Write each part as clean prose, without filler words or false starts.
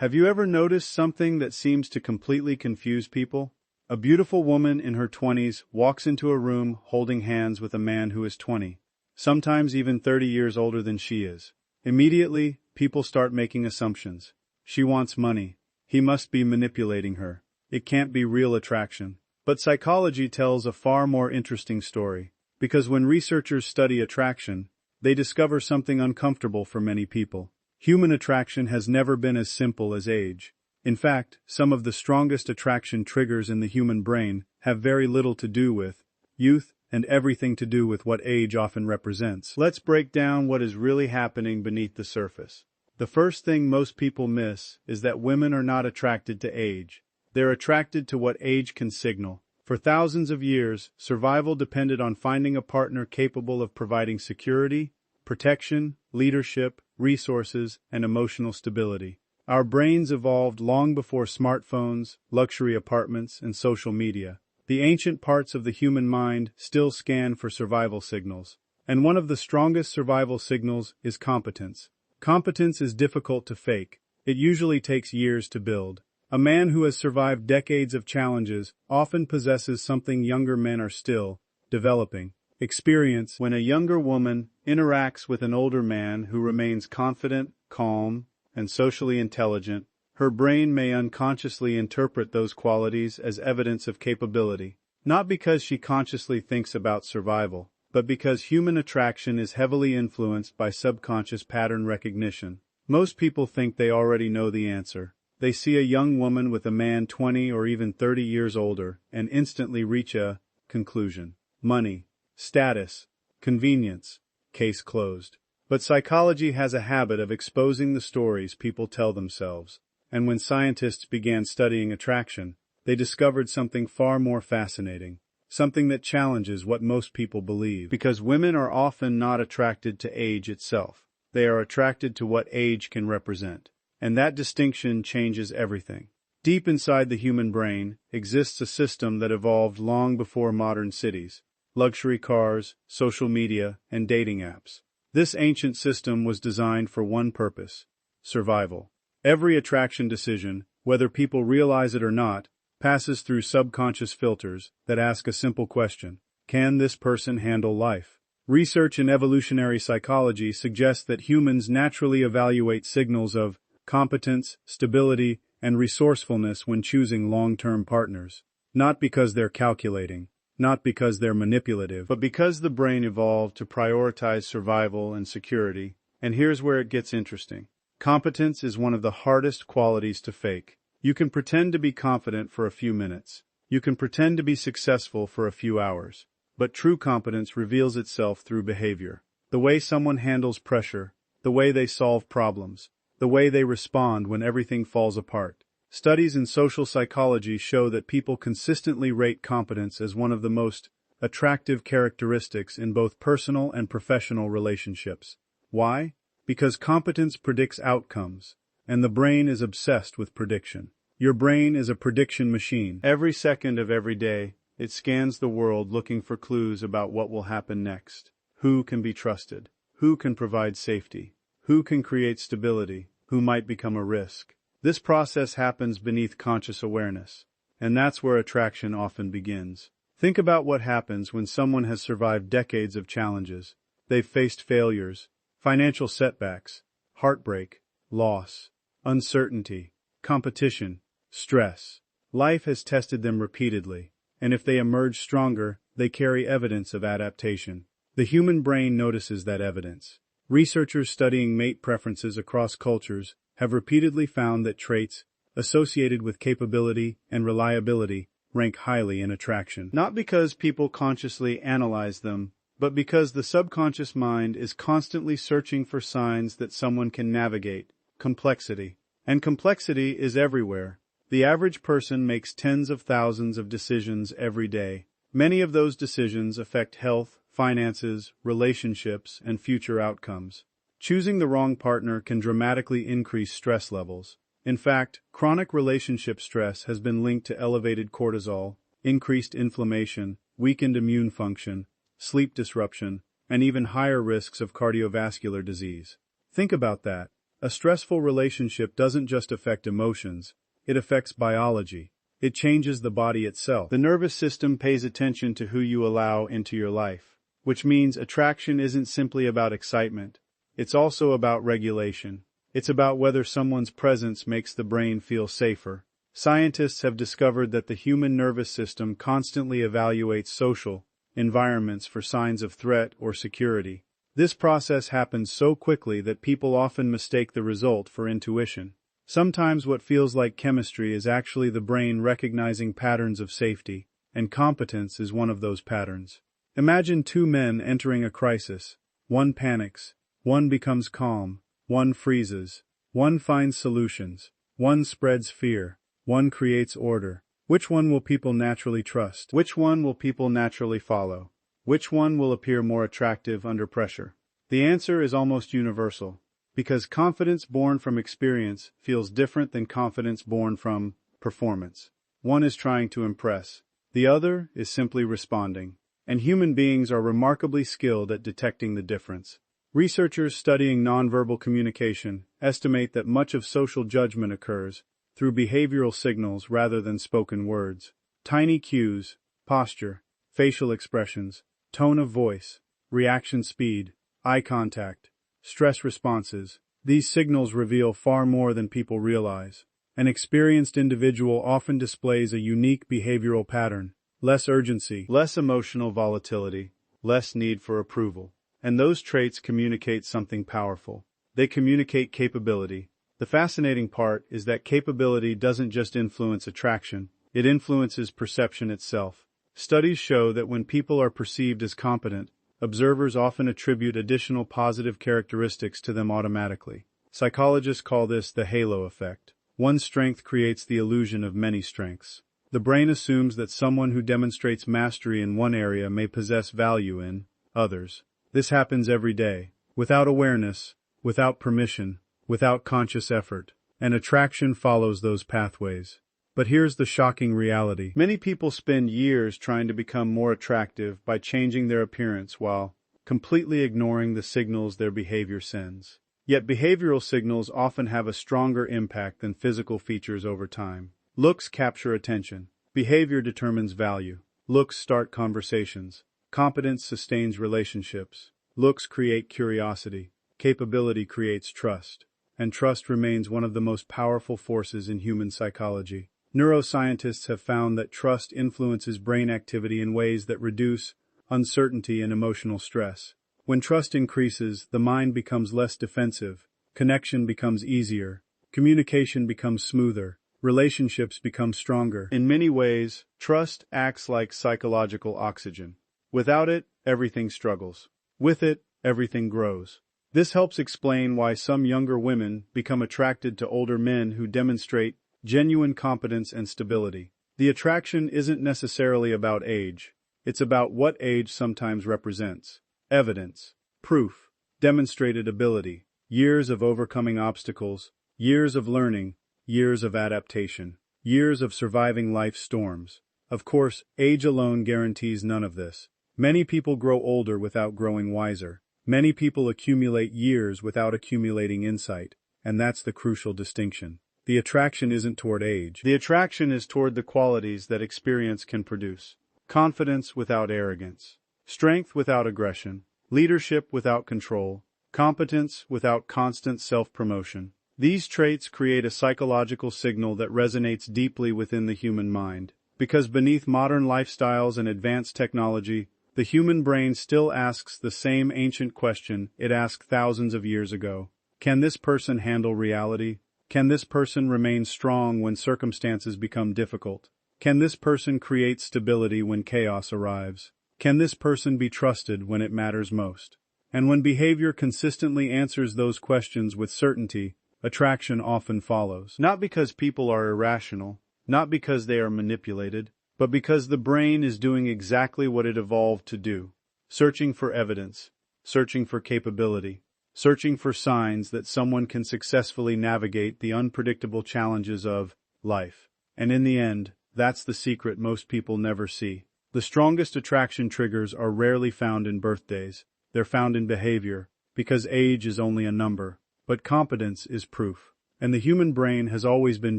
Have you ever noticed something that seems to completely confuse people? A beautiful woman in her 20s walks into a room holding hands with a man who is 20, sometimes even 30 years older than she is. Immediately, people start making assumptions. She wants money. He must be manipulating her. It can't be real attraction. But psychology tells a far more interesting story, because when researchers study attraction, they discover something uncomfortable for many people. Human attraction has never been as simple as age. In fact, some of the strongest attraction triggers in the human brain have very little to do with youth and everything to do with what age often represents. Let's break down what is really happening beneath the surface. The first thing most people miss is that women are not attracted to age. They're attracted to what age can signal. For thousands of years, survival depended on finding a partner capable of providing security, protection, leadership, resources, and emotional stability. Our brains evolved long before smartphones, luxury apartments, and social media. The ancient parts of the human mind still scan for survival signals. And one of the strongest survival signals is competence. Competence is difficult to fake. It usually takes years to build. A man who has survived decades of challenges often possesses something younger men are still developing. Experience. When a younger woman interacts with an older man who remains confident, calm, and socially intelligent, her brain may unconsciously interpret those qualities as evidence of capability. Not because she consciously thinks about survival, but because human attraction is heavily influenced by subconscious pattern recognition. Most people think they already know the answer. They see a young woman with a man 20 or even 30 years older and instantly reach a conclusion. Money, status, convenience, case closed. But psychology has a habit of exposing the stories people tell themselves. And when scientists began studying attraction, they discovered something far more fascinating. Something that challenges what most people believe. Because women are often not attracted to age itself. They are attracted to what age can represent. And that distinction changes everything. Deep inside the human brain exists a system that evolved long before modern cities, luxury cars, social media, and dating apps. This ancient system was designed for one purpose: survival. Every attraction decision, whether people realize it or not, passes through subconscious filters that ask a simple question: can this person handle life? Research in evolutionary psychology suggests that humans naturally evaluate signals of competence, stability, and resourcefulness when choosing long-term partners. Not because they're calculating, not because they're manipulative, but because the brain evolved to prioritize survival and security. And here's where it gets interesting. Competence is one of the hardest qualities to fake. You can pretend to be confident for a few minutes. You can pretend to be successful for a few hours. But true competence reveals itself through behavior. The way someone handles pressure, the way they solve problems, the way they respond when everything falls apart. Studies in social psychology show that people consistently rate competence as one of the most attractive characteristics in both personal and professional relationships. Why? Because competence predicts outcomes, and the brain is obsessed with prediction. Your brain is a prediction machine. Every second of every day, it scans the world looking for clues about what will happen next. Who can be trusted? Who can provide safety? Who can create stability? Who might become a risk? This process happens beneath conscious awareness, and that's where attraction often begins. Think about what happens when someone has survived decades of challenges. They've faced failures, financial setbacks, heartbreak, loss, uncertainty, competition, stress. Life has tested them repeatedly, and if they emerge stronger, they carry evidence of adaptation. The human brain notices that evidence. Researchers studying mate preferences across cultures have repeatedly found that traits associated with capability and reliability rank highly in attraction. Not because people consciously analyze them, but because the subconscious mind is constantly searching for signs that someone can navigate. Complexity. And complexity is everywhere. The average person makes tens of thousands of decisions every day. Many of those decisions affect health, finances, relationships, and future outcomes. Choosing the wrong partner can dramatically increase stress levels. In fact, chronic relationship stress has been linked to elevated cortisol, increased inflammation, weakened immune function, sleep disruption, and even higher risks of cardiovascular disease. Think about that. A stressful relationship doesn't just affect emotions, it affects biology. It changes the body itself. The nervous system pays attention to who you allow into your life, which means attraction isn't simply about excitement. It's also about regulation. It's about whether someone's presence makes the brain feel safer. Scientists have discovered that the human nervous system constantly evaluates social environments for signs of threat or security. This process happens so quickly that people often mistake the result for intuition. Sometimes what feels like chemistry is actually the brain recognizing patterns of safety, and competence is one of those patterns. Imagine two men entering a crisis. One panics, one becomes calm, one freezes, one finds solutions, one spreads fear, one creates order. Which one will people naturally trust? Which one will people naturally follow? Which one will appear more attractive under pressure? The answer is almost universal. Because confidence born from experience feels different than confidence born from performance. One is trying to impress. The other is simply responding. And human beings are remarkably skilled at detecting the difference. Researchers studying nonverbal communication estimate that much of social judgment occurs through behavioral signals rather than spoken words. Tiny cues, posture, facial expressions, tone of voice, reaction speed, eye contact, stress responses. These signals reveal far more than people realize. An experienced individual often displays a unique behavioral pattern, less urgency, less emotional volatility, less need for approval. And those traits communicate something powerful. They communicate capability. The fascinating part is that capability doesn't just influence attraction, it influences perception itself. Studies show that when people are perceived as competent, observers often attribute additional positive characteristics to them automatically. Psychologists call this the halo effect. One strength creates the illusion of many strengths. The brain assumes that someone who demonstrates mastery in one area may possess value in others. This happens every day, without awareness, without permission, without conscious effort, and attraction follows those pathways. But here's the shocking reality. Many people spend years trying to become more attractive by changing their appearance while completely ignoring the signals their behavior sends. Yet behavioral signals often have a stronger impact than physical features over time. Looks capture attention. Behavior determines value. Looks start conversations. Competence sustains relationships. Looks create curiosity. Capability creates trust. And trust remains one of the most powerful forces in human psychology. Neuroscientists have found that trust influences brain activity in ways that reduce uncertainty and emotional stress. When trust increases, the mind becomes less defensive, connection becomes easier, communication becomes smoother, relationships become stronger. In many ways, trust acts like psychological oxygen. Without it, everything struggles. With it, everything grows. This helps explain why some younger women become attracted to older men who demonstrate genuine competence and stability. The attraction isn't necessarily about age. It's about what age sometimes represents. Evidence, proof, demonstrated ability, years of overcoming obstacles, years of learning, years of adaptation, years of surviving life's storms. Of course, age alone guarantees none of this. Many people grow older without growing wiser. Many people accumulate years without accumulating insight, and that's the crucial distinction. The attraction isn't toward age. The attraction is toward the qualities that experience can produce. Confidence without arrogance. Strength without aggression. Leadership without control. Competence without constant self-promotion. These traits create a psychological signal that resonates deeply within the human mind. Because beneath modern lifestyles and advanced technology, the human brain still asks the same ancient question it asked thousands of years ago. Can this person handle reality? Can this person remain strong when circumstances become difficult? Can this person create stability when chaos arrives? Can this person be trusted when it matters most? And when behavior consistently answers those questions with certainty, attraction often follows. Not because people are irrational, not because they are manipulated, but because the brain is doing exactly what it evolved to do, searching for evidence, searching for capability, searching for signs that someone can successfully navigate the unpredictable challenges of life. And in the end, that's the secret most people never see. The strongest attraction triggers are rarely found in birthdays. They're found in behavior, because age is only a number. but competence is proof. And the human brain has always been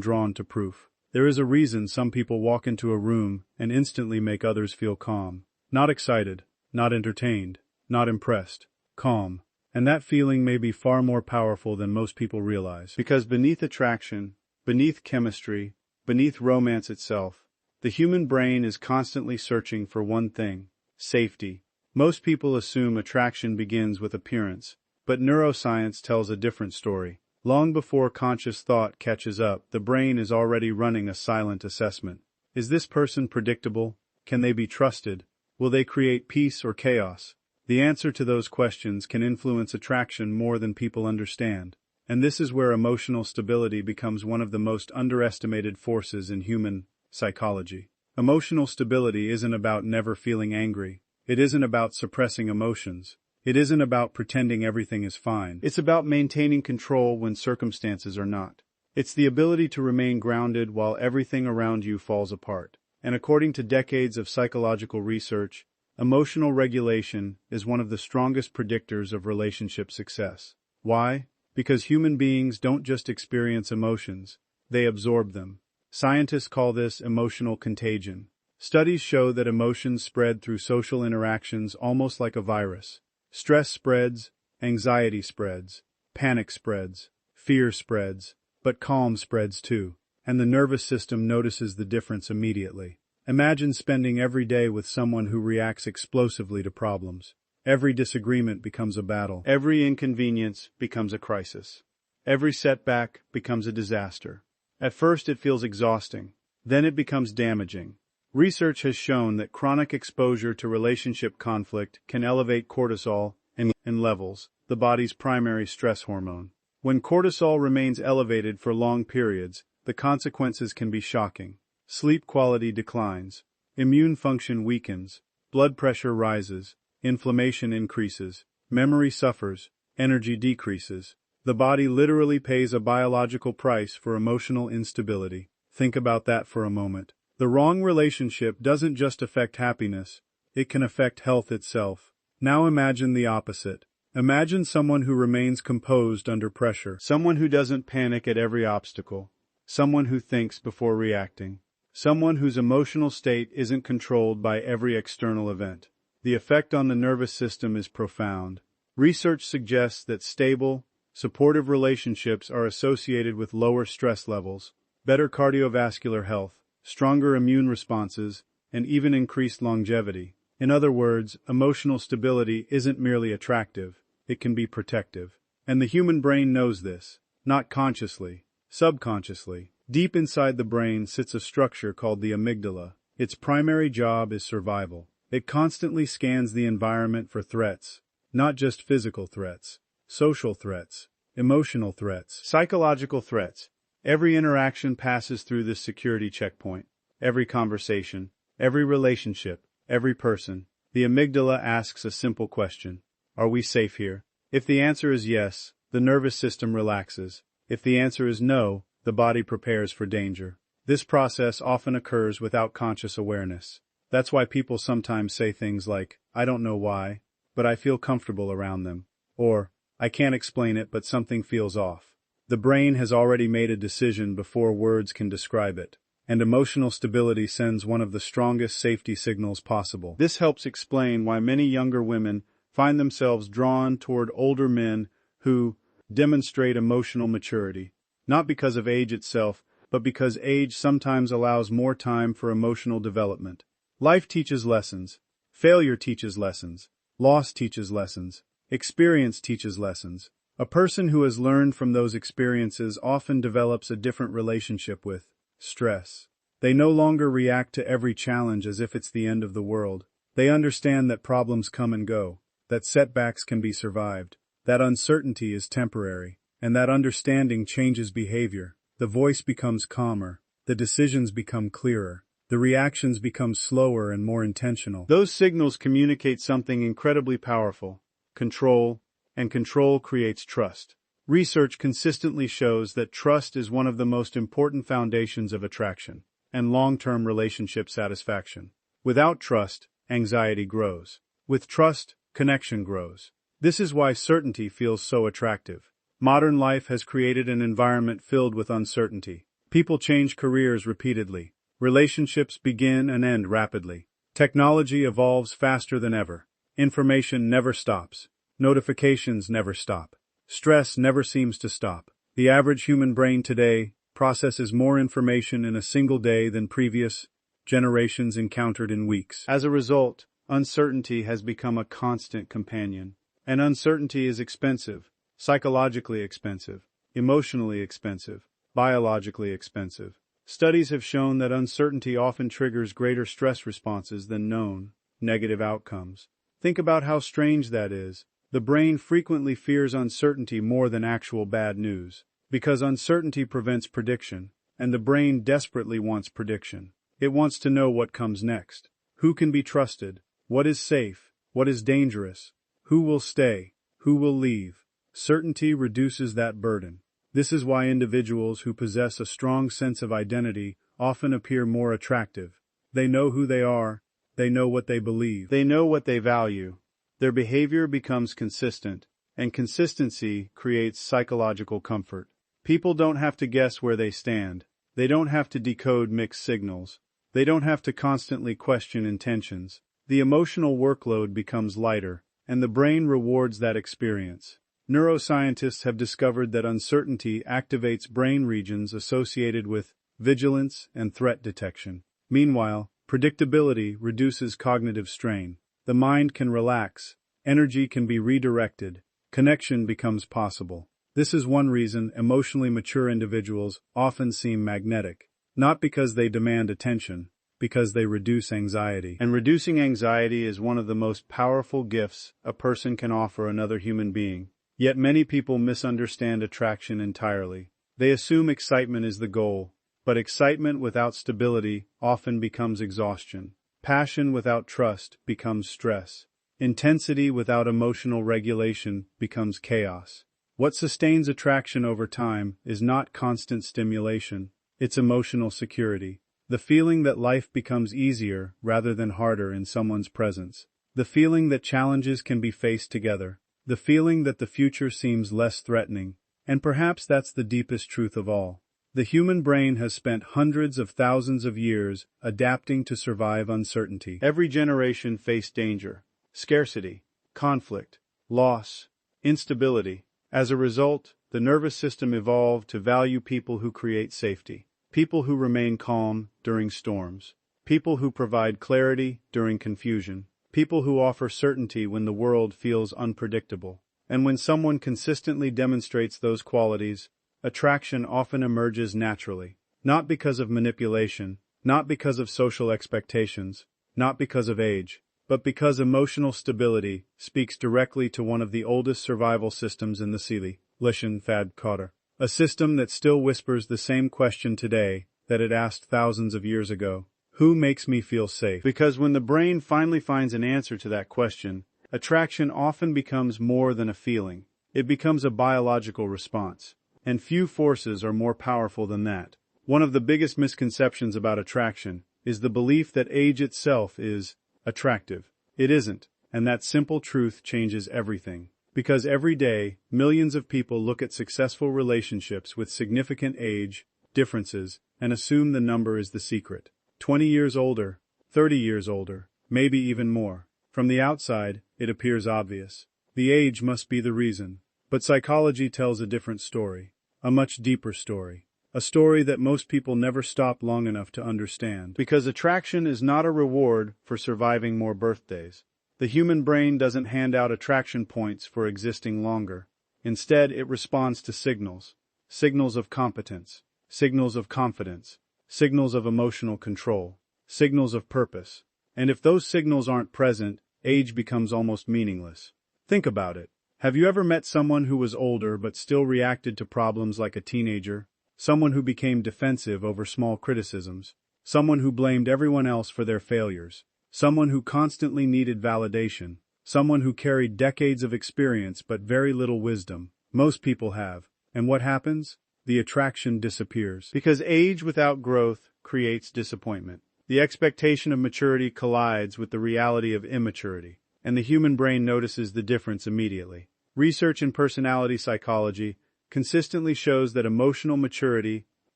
drawn to proof. There is a reason some people walk into a room and instantly make others feel calm. Not excited, not entertained, not impressed. Calm. And that feeling may be far more powerful than most people realize. Because beneath attraction, beneath chemistry, beneath romance itself, the human brain is constantly searching for one thing: safety. Most people assume attraction begins with appearance, but neuroscience tells a different story. Long before conscious thought catches up, the brain is already running a silent assessment. Is this person predictable? Can they be trusted? Will they create peace or chaos? The answer to those questions can influence attraction more than people understand. And this is where emotional stability becomes one of the most underestimated forces in human psychology. Emotional stability isn't about never feeling angry. It isn't about suppressing emotions. It isn't about pretending everything is fine. It's about maintaining control when circumstances are not. It's the ability to remain grounded while everything around you falls apart. And according to decades of psychological research, emotional regulation is one of the strongest predictors of relationship success. Why? Because human beings don't just experience emotions, they absorb them. Scientists call this emotional contagion. Studies show that emotions spread through social interactions almost like a virus. Stress spreads, anxiety spreads, panic spreads, fear spreads, but calm spreads too, and the nervous system notices the difference immediately. Imagine spending every day with someone who reacts explosively to problems. Every disagreement becomes a battle. Every inconvenience becomes a crisis. Every setback becomes a disaster. At first it feels exhausting, then it becomes damaging. Research has shown that chronic exposure to relationship conflict can elevate cortisol in levels, the body's primary stress hormone. When cortisol remains elevated for long periods, the consequences can be shocking. Sleep quality declines, immune function weakens, blood pressure rises, inflammation increases, memory suffers, energy decreases. The body literally pays a biological price for emotional instability. Think about that for a moment. The wrong relationship doesn't just affect happiness, it can affect health itself. Now imagine the opposite. Imagine someone who remains composed under pressure, someone who doesn't panic at every obstacle, someone who thinks before reacting, someone whose emotional state isn't controlled by every external event. The effect on the nervous system is profound. Research suggests that stable, supportive relationships are associated with lower stress levels, better cardiovascular health, stronger immune responses, and even increased longevity. In other words, emotional stability isn't merely attractive, it can be protective. And the human brain knows this, not consciously, subconsciously. Deep inside the brain sits a structure called the amygdala. Its primary job is survival. It constantly scans the environment for threats, not just physical threats, social threats, emotional threats, psychological threats. Every interaction passes through this security checkpoint. Every conversation, every relationship, every person. The amygdala asks a simple question: are we safe here? If the answer is yes, the nervous system relaxes. If the answer is no, the body prepares for danger. This process often occurs without conscious awareness. That's why people sometimes say things like, "I don't know why, but I feel comfortable around them," or "I can't explain it, but something feels off." The brain has already made a decision before words can describe it, and emotional stability sends one of the strongest safety signals possible. This helps explain why many younger women find themselves drawn toward older men who demonstrate emotional maturity, not because of age itself, but because age sometimes allows more time for emotional development. Life teaches lessons. Failure teaches lessons. Loss teaches lessons. Experience teaches lessons. A person who has learned from those experiences often develops a different relationship with stress. They no longer react to every challenge as if it's the end of the world. They understand that problems come and go, that setbacks can be survived, that uncertainty is temporary, and that understanding changes behavior. The voice becomes calmer, the decisions become clearer, the reactions become slower and more intentional. Those signals communicate something incredibly powerful: control, and control creates trust. Research consistently shows that trust is one of the most important foundations of attraction and long-term relationship satisfaction. Without trust, anxiety grows. With trust, connection grows. This is why certainty feels so attractive. Modern life has created an environment filled with uncertainty. People change careers repeatedly. Relationships begin and end rapidly. Technology evolves faster than ever. Information never stops. Notifications never stop. Stress never seems to stop. The average human brain today processes more information in a single day than previous generations encountered in weeks. As a result, uncertainty has become a constant companion. And uncertainty is expensive, psychologically expensive, emotionally expensive, biologically expensive. Studies have shown that uncertainty often triggers greater stress responses than known, negative outcomes. Think about how strange that is. The brain frequently fears uncertainty more than actual bad news, because uncertainty prevents prediction, and the brain desperately wants prediction. It wants to know what comes next. Who can be trusted? What is safe? What is dangerous? Who will stay? Who will leave? Certainty reduces that burden. This is why individuals who possess a strong sense of identity often appear more attractive. They know who they are, they know what they believe, they know what they value. Their behavior becomes consistent, and consistency creates psychological comfort. People don't have to guess where they stand. They don't have to decode mixed signals. They don't have to constantly question intentions. The emotional workload becomes lighter, and the brain rewards that experience. Neuroscientists have discovered that uncertainty activates brain regions associated with vigilance and threat detection. Meanwhile, predictability reduces cognitive strain. The mind can relax, energy can be redirected, connection becomes possible. This is one reason emotionally mature individuals often seem magnetic, not because they demand attention, because they reduce anxiety. And reducing anxiety is one of the most powerful gifts a person can offer another human being. Yet many people misunderstand attraction entirely. They assume excitement is the goal, but excitement without stability often becomes exhaustion. Passion without trust becomes stress. Intensity without emotional regulation becomes chaos. What sustains attraction over time is not constant stimulation, it's emotional security. The feeling that life becomes easier rather than harder in someone's presence. The feeling that challenges can be faced together. The feeling that the future seems less threatening. And perhaps that's the deepest truth of all. The human brain has spent hundreds of thousands of years adapting to survive uncertainty. Every generation faced danger, scarcity, conflict, loss, instability. As a result, the nervous system evolved to value people who create safety, people who remain calm during storms, people who provide clarity during confusion, people who offer certainty when the world feels unpredictable. And when someone consistently demonstrates those qualities, attraction often emerges naturally, not because of manipulation, not because of social expectations, not because of age, but because emotional stability speaks directly to one of the oldest survival systems in the Sili, Lishan Fad Kotter, a system that still whispers the same question today that it asked thousands of years ago. Who makes me feel safe? Because when the brain finally finds an answer to that question, attraction often becomes more than a feeling. It becomes a biological response. And few forces are more powerful than that. One of the biggest misconceptions about attraction is the belief that age itself is attractive. It isn't, and that simple truth changes everything. Because every day, millions of people look at successful relationships with significant age differences and assume the number is the secret. 20 years older, 30 years older, maybe even more. From the outside, it appears obvious. The age must be the reason. But psychology tells a different story, a much deeper story, a story that most people never stop long enough to understand. Because attraction is not a reward for surviving more birthdays. The human brain doesn't hand out attraction points for existing longer. Instead, it responds to signals. Signals of competence, signals of confidence, signals of emotional control, signals of purpose. And if those signals aren't present, age becomes almost meaningless. Think about it. Have you ever met someone who was older but still reacted to problems like a teenager? Someone who became defensive over small criticisms? Someone who blamed everyone else for their failures? Someone who constantly needed validation? Someone who carried decades of experience but very little wisdom? Most people have. And what happens? The attraction disappears. Because age without growth creates disappointment. The expectation of maturity collides with the reality of immaturity, and the human brain notices the difference immediately. Research in personality psychology consistently shows that emotional maturity,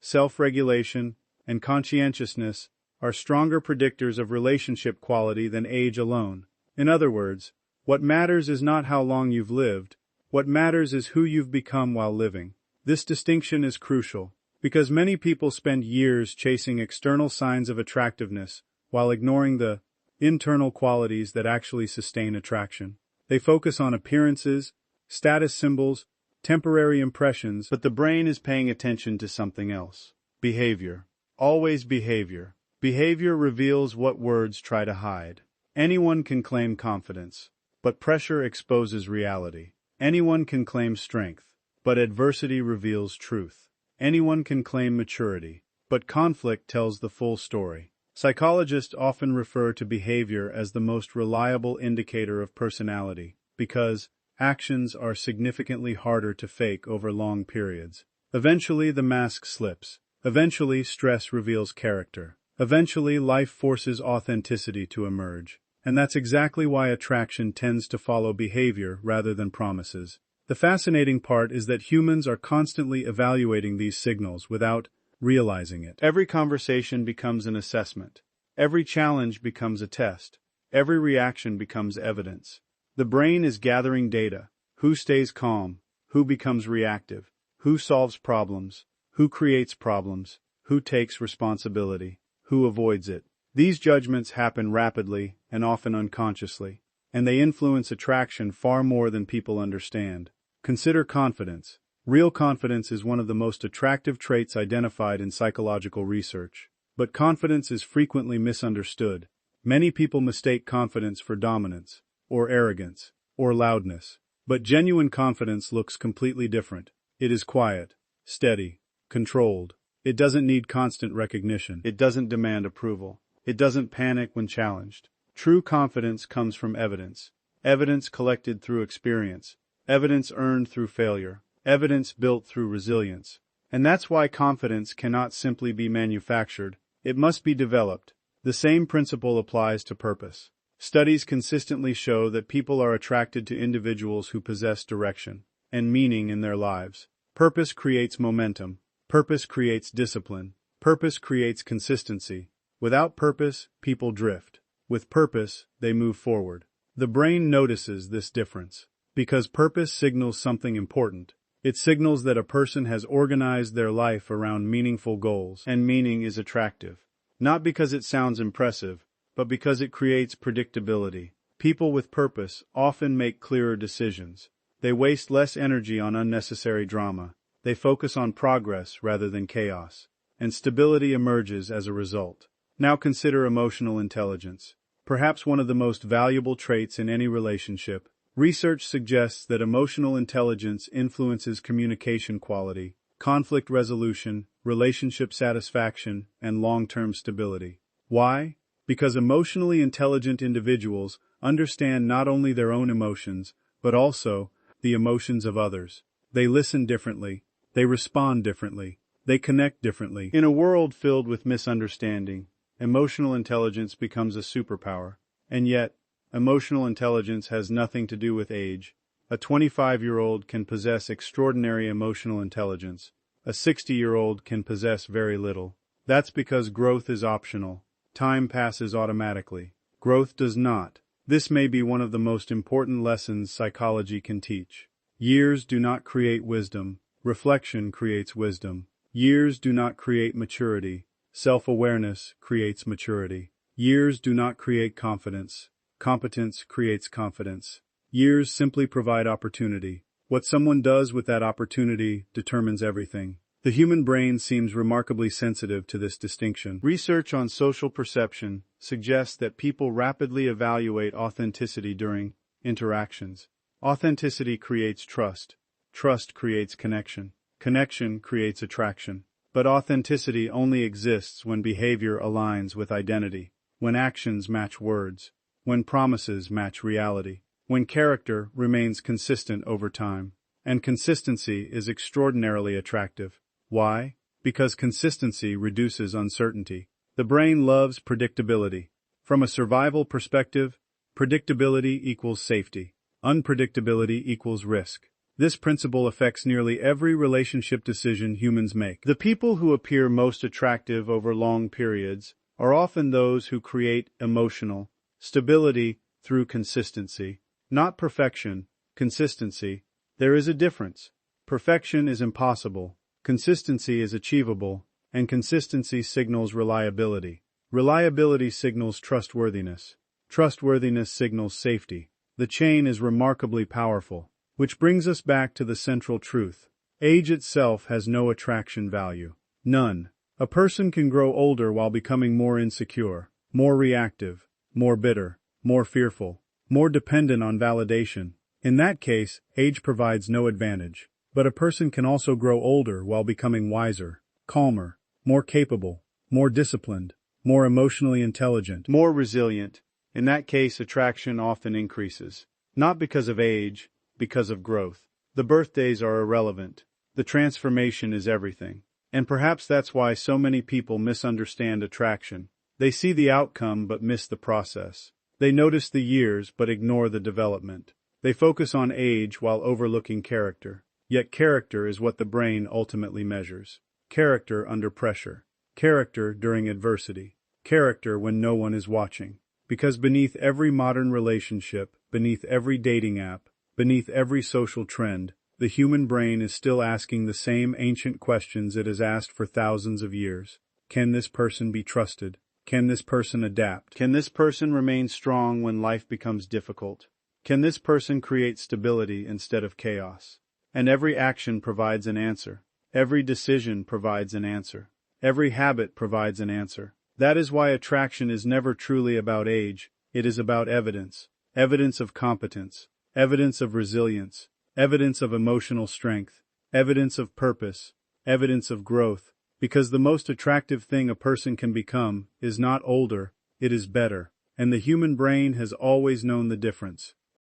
self-regulation, and conscientiousness are stronger predictors of relationship quality than age alone. In other words, what matters is not how long you've lived, what matters is who you've become while living. This distinction is crucial, because many people spend years chasing external signs of attractiveness while ignoring the internal qualities that actually sustain attraction. They focus on appearances, status symbols, temporary impressions, but the brain is paying attention to something else. Behavior. Always behavior. Behavior reveals what words try to hide. Anyone can claim confidence, but pressure exposes reality. Anyone can claim strength, but adversity reveals truth. Anyone can claim maturity, but conflict tells the full story. Psychologists often refer to behavior as the most reliable indicator of personality, because actions are significantly harder to fake over long periods. Eventually, the mask slips. Eventually, stress reveals character. Eventually, life forces authenticity to emerge. And that's exactly why attraction tends to follow behavior rather than promises. The fascinating part is that humans are constantly evaluating these signals without realizing it. Every conversation becomes an assessment. Every challenge becomes a test. Every reaction becomes evidence. The brain is gathering data. Who stays calm? Who becomes reactive? Who solves problems? Who creates problems? Who takes responsibility? Who avoids it? These judgments happen rapidly and often unconsciously, and they influence attraction far more than people understand. Consider confidence. Real confidence is one of the most attractive traits identified in psychological research. But confidence is frequently misunderstood. Many people mistake confidence for dominance, or arrogance, or loudness. But genuine confidence looks completely different. It is quiet, steady, controlled. It doesn't need constant recognition. It doesn't demand approval. It doesn't panic when challenged. True confidence comes from evidence. Evidence collected through experience. Evidence earned through failure. Evidence built through resilience. And that's why confidence cannot simply be manufactured. It must be developed. The same principle applies to purpose. Studies consistently show that people are attracted to individuals who possess direction and meaning in their lives. Purpose creates momentum. Purpose creates discipline. Purpose creates consistency. Without purpose, people drift. With purpose, they move forward. The brain notices this difference because purpose signals something important. It signals that a person has organized their life around meaningful goals, and meaning is attractive. Not because it sounds impressive, but because it creates predictability. People with purpose often make clearer decisions. They waste less energy on unnecessary drama. They focus on progress rather than chaos. And stability emerges as a result. Now consider emotional intelligence. Perhaps one of the most valuable traits in any relationship. Research suggests that emotional intelligence influences communication quality, conflict resolution, relationship satisfaction, and long-term stability. Why? Because emotionally intelligent individuals understand not only their own emotions, but also the emotions of others. They listen differently. They respond differently. They connect differently. In a world filled with misunderstanding, emotional intelligence becomes a superpower. And yet, emotional intelligence has nothing to do with age. A 25-year-old can possess extraordinary emotional intelligence. A 60-year-old can possess very little. That's because growth is optional. Time passes automatically. Growth does not. This may be one of the most important lessons psychology can teach. Years do not create wisdom. Reflection creates wisdom. Years do not create maturity. Self-awareness creates maturity. Years do not create confidence. Competence creates confidence. Years simply provide opportunity. What someone does with that opportunity determines everything. The human brain seems remarkably sensitive to this distinction. Research on social perception suggests that people rapidly evaluate authenticity during interactions. Authenticity creates trust. Trust creates connection. Connection creates attraction. But authenticity only exists when behavior aligns with identity, when actions match words, when promises match reality, when character remains consistent over time. And consistency is extraordinarily attractive. Why? Because consistency reduces uncertainty. The brain loves predictability. From a survival perspective, predictability equals safety. Unpredictability equals risk. This principle affects nearly every relationship decision humans make. The people who appear most attractive over long periods are often those who create emotional stability through consistency, not perfection, consistency. There is a difference. Perfection is impossible, consistency is achievable, and consistency signals reliability. Reliability signals trustworthiness. Trustworthiness signals safety. The chain is remarkably powerful, which brings us back to the central truth. Age itself has no attraction value. None. A person can grow older while becoming more insecure, more reactive, more bitter, more fearful, more dependent on validation. In that case, age provides no advantage. But a person can also grow older while becoming wiser, calmer, more capable, more disciplined, more emotionally intelligent, more resilient. In that case, attraction often increases. Not because of age, because of growth. The birthdays are irrelevant. The transformation is everything. And perhaps that's why so many people misunderstand attraction. They see the outcome but miss the process. They notice the years but ignore the development. They focus on age while overlooking character. Yet character is what the brain ultimately measures. Character under pressure. Character during adversity. Character when no one is watching. Because beneath every modern relationship, beneath every dating app, beneath every social trend, the human brain is still asking the same ancient questions it has asked for thousands of years. Can this person be trusted? Can this person adapt? Can this person remain strong when life becomes difficult? Can this person create stability instead of chaos? And every action provides an answer. Every decision provides an answer. Every habit provides an answer. That is why attraction is never truly about age. It is about evidence. Evidence of competence. Evidence of resilience. Evidence of emotional strength. Evidence of purpose. Evidence of growth. Because the most attractive thing a person can become is not older, it is better. And the human brain has always known the difference.